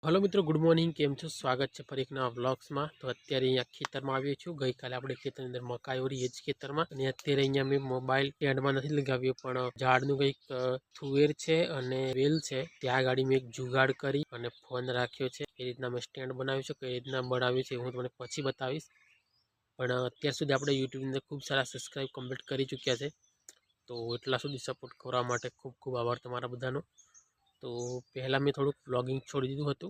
Hello मित्रों, good morning. केम छो? स्वागत है फरी एक नवा व्लॉग्स में। तो अत्यारे अहींया खेतरमां आव्यो छुं। गई काले आपणे खेतरनी अंदर मकाई ओरी एज खेतरमां अने अत्यारे अहींया मैं मोबाइल स्टेन्डमां नथी लगाव्यो पण झाडनुं कंईक थुवेर छे अने वेल छे त्यां आगाड़ी मैं एक जुगाड़ करी अने फोन राख्यो छे। ए रीतना मैं स्टेन्ड बनाव्युं छे। कई रीतना बनाव्युं छे हुं तमने पछी बतावीश। पण अत्यार सुधी आपणे यूट्यूबनी अंदर खूब सारा सब्सक्राइब कम्प्लीट करी चूक्या छे, तो एटला सुधी सपोर्ट करवा माटे खूब खूब आभार तमारा बधानो। तो पहला मैं थोड़ुंक व्लॉगिंग छोड़ी दीधुं हतुं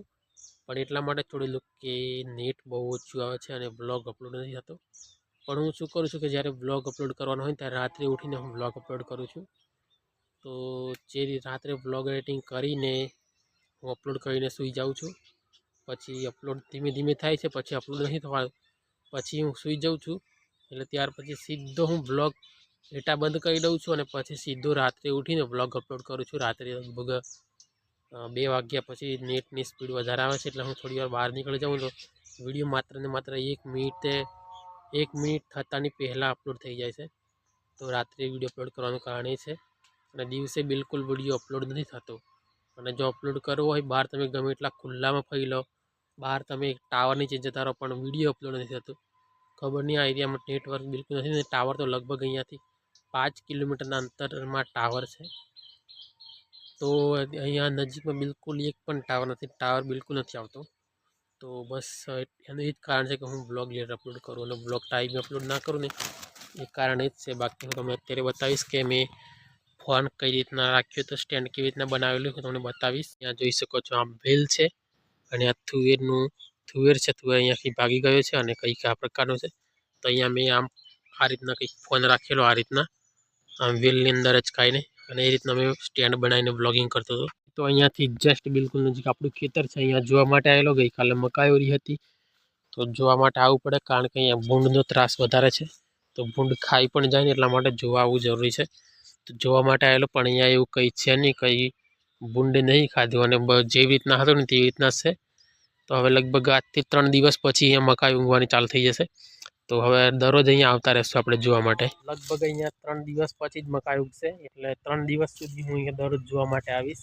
पण एटला माटे छोड़ेलुं के नेट बहु ओछुं आवे छे अने ब्लॉग अपलोड नथी थतो। पण हुं शुं करुं छुं के ज्यारे ब्लॉग अपलोड करवानो होय त्यारे रात्रे उठीने हुं ब्लॉग अपलोड करूं छुं। तो जे रात्रे ब्लॉग एडिटिंग करीने हुं अपलोड करीने सूई जाऊं छुं। पछी अपलोड धीमे धीमे थाय छे, पछी अपलोड नहीं थवानुं। पछी हुं सूई जाऊं छुं એટલે ત્યાર પછી સીધો હું બ્લોગ ડેટા બંધ કરી દઉં છું અને પછી સીધો રાત્રે ઉઠીને બ્લોગ અપલોડ કરું છું। રાત્રે લગભગ 2 વાગ્યા પછી નેટની સ્પીડ વધારે આવે છે એટલે હું થોડી વાર બહાર નીકળી જાઉં તો વિડીયો માત્ર ને માત્ર 1 મિનિટ થતાની પહેલાં અપલોડ થઈ જાય છે। તો રાત્રે વિડીયો અપલોડ કરવાનું કારણ એ છે અને દિવસે બિલકુલ વિડીયો અપલોડ નથી થતો। અને જો અપલોડ કરવો હોય બહાર તમે ગમે એટલા ખુલ્લામાં ફરી લો, બહાર તમે ટાવર નીચે જતા રહો પણ વિડીયો અપલોડ નથી થતો। खबर नहीं आ एरिया में नेटवर्क बिल्कुल नहीं। टावर तो लगभग अहींया थी 5 किलोमीटर अंतर में टावर है। तो अहींया नजीक में बिल्कुल एक पण टावर नहीं, टावर बिल्कुल नहीं आवतो। तो बस एनुं ए ज कारण है कि हूँ ब्लॉग लेट अपलोड करूँ और ब्लॉग टाइम अपलोड ना करूँ ने ए कारण ए ज छे। बाकी हूँ तमने अत्यारे बतावीश के मैं फोन कई रीतना राख्यो तो स्टेन्ड केवी रीतना बनावेलुं हूँ तमने बतावीश। त्यां जोई शको छो आ भेल छे अने आ थुवेर छे। थुवेर अहींयाथी भागी गयो छे अने कंईक आ प्रकारनुं छे। तो अहींया मैं आम आ रीतना कंईक फोन राखेलो आ रीतना आम वेलनी अंदर ज काईने अने ए रीतना मैं स्टेन्ड बनावीने ब्लॉगिंग करतो हतो। तो अहींयाथी जस्ट बिल्कुल नजीक आपणुं खेतर छे। अहींया जोवा माटे आवेलो। गई काले मकाई ओरी हती तो जोवा माटे आववुं पड़े कारण के अहींया भूंडनो त्रास वधारे छे। तो भूंड खाई पण जाय ने एटला माटे जोवा आववुं जरूरी छे। तो जोवा माटे आवेलो पण अहींया एवुं कंई छे नहीं, कंई भूंडे नहीं खाधुं अने जेवी रीतना हतो ने तेवी रीतना ज छे। तो हवे लगभग आजथी 3 दिवस पछी अहींया मकाई ઊંઘવાની चालू थई जशे। तो हवे दररोज अहींया आवता रहेशुं आपणे जोवा माटे। लगभग अहींया 3 दिवस पछी ज मकाई उगशे એટલે 3 दिवस सुधी हुं अहींया दररोज जोवा माटे आवीश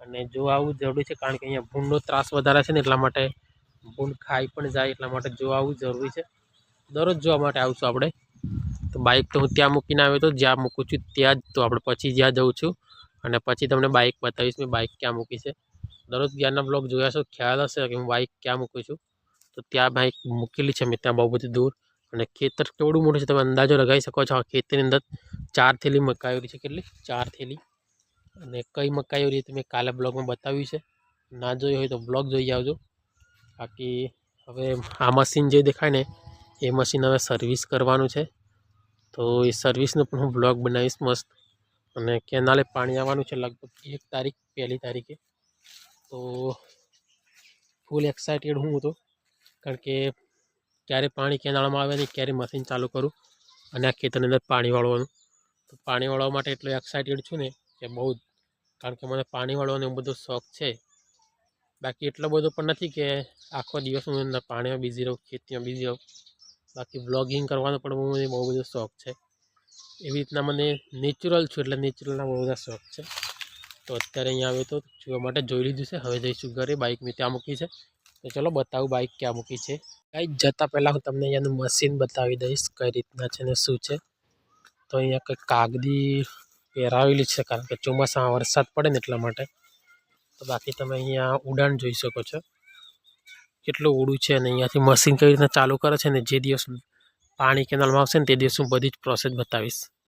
અને જોવા આવવું જરૂરી છે કારણ કે અહીંયા ભૂંડનો ત્રાસ વધારે છે ને એટલા માટે ભૂંડ ખાઈ પણ જાય એટલા માટે જોવા આવવું જરૂરી છે। દરરોજ જોવા માટે આવશું આપણે। તો બાઇક તો હું ત્યાં મૂકીને આવ્યો હતો જ્યાં મૂકું છું ત્યાં જ, તો આપણે પછી જ્યાં જઉં છું અને પછી તમને બાઇક બતાવીશ મેં બાઇક ક્યાં મૂકી છે। દરરોજ ત્યાંના બ્લોગ જોયા છો, ખ્યાલ હશે કે હું બાઇક ક્યાં મૂકું છું। તો ત્યાં બાઇક મૂકેલી છે મેં ત્યાં બહુ બધી દૂર। અને ખેતર કેવડું મોટું છે તમે અંદાજો લગાવી શકો છો। આ ખેતરની અંદર 4 થેલી મકાઈ છે। કેટલી? 4 થેલી। અને કઈ મકાઈ ઓરી તમે કાલે બ્લોગમાં બતાવ્યું છે, ના જોયું હોય તો બ્લોગ જોઈ આવજો। બાકી હવે આ મશીન જે દેખાય ને એ મશીન હવે સર્વિસ કરવાનું છે। તો એ સર્વિસનો પણ હું બ્લોગ બનાવીશ મસ્ત। અને કેનાલે પાણી આવવાનું છે લગભગ 1 તારીખ, 1 તારીખે। તો ફૂલ એક્સાઇટેડ હું તો કારણ કે ક્યારે પાણી કેનાળમાં આવે ને ક્યારે મશીન ચાલુ કરું અને આ ખેતરની અંદર પાણી વાળવાનું। તો પાણી વાળવા માટે એટલો એક્સાઇટેડ છું ને કે બહુ જ, કારણ કે મને પાણી વાળવાનો એવું બધો શોખ છે। બાકી એટલો બધો પણ નથી કે આખો દિવસ હું અંદર પાણીમાં બિઝી રહું, ખેતીમાં બિઝી રહું। બાકી વ્લોગિંગ કરવાનો પણ મને બહુ બધો શોખ છે। એવી રીતના મને નેચરલ છું એટલે નેચરલના બહુ બધા શોખ છે। તો અત્યારે અહીંયા આવે તો જોવા માટે જોઈ લીધું છે। હવે જઈશું ઘરે, બાઇક મેં ત્યાં મૂકી છે। તો ચલો બતાવું બાઇક ક્યાં મૂકી છે। ગાઈસ જતાં પહેલાં હું તમને અહીંયાનું મશીન બતાવી દઈશ કઈ રીતના છે ને શું છે। તો અહીંયા કંઈક કાગદી પહેરાવેલી છે કારણ કે ચોમાસામાં વરસાદ પડે ને એટલા માટે। તો બાકી તમે અહીંયા ઉડાન જોઈ શકો છો કેટલું ઊડું છે અને અહીંયાથી મશીન કઈ રીતના ચાલુ કરે છે ને જે દિવસ પાણી કેનાલમાં આવશે ને તે દિવસ હું બધી જ પ્રોસેસ બતાવીશ।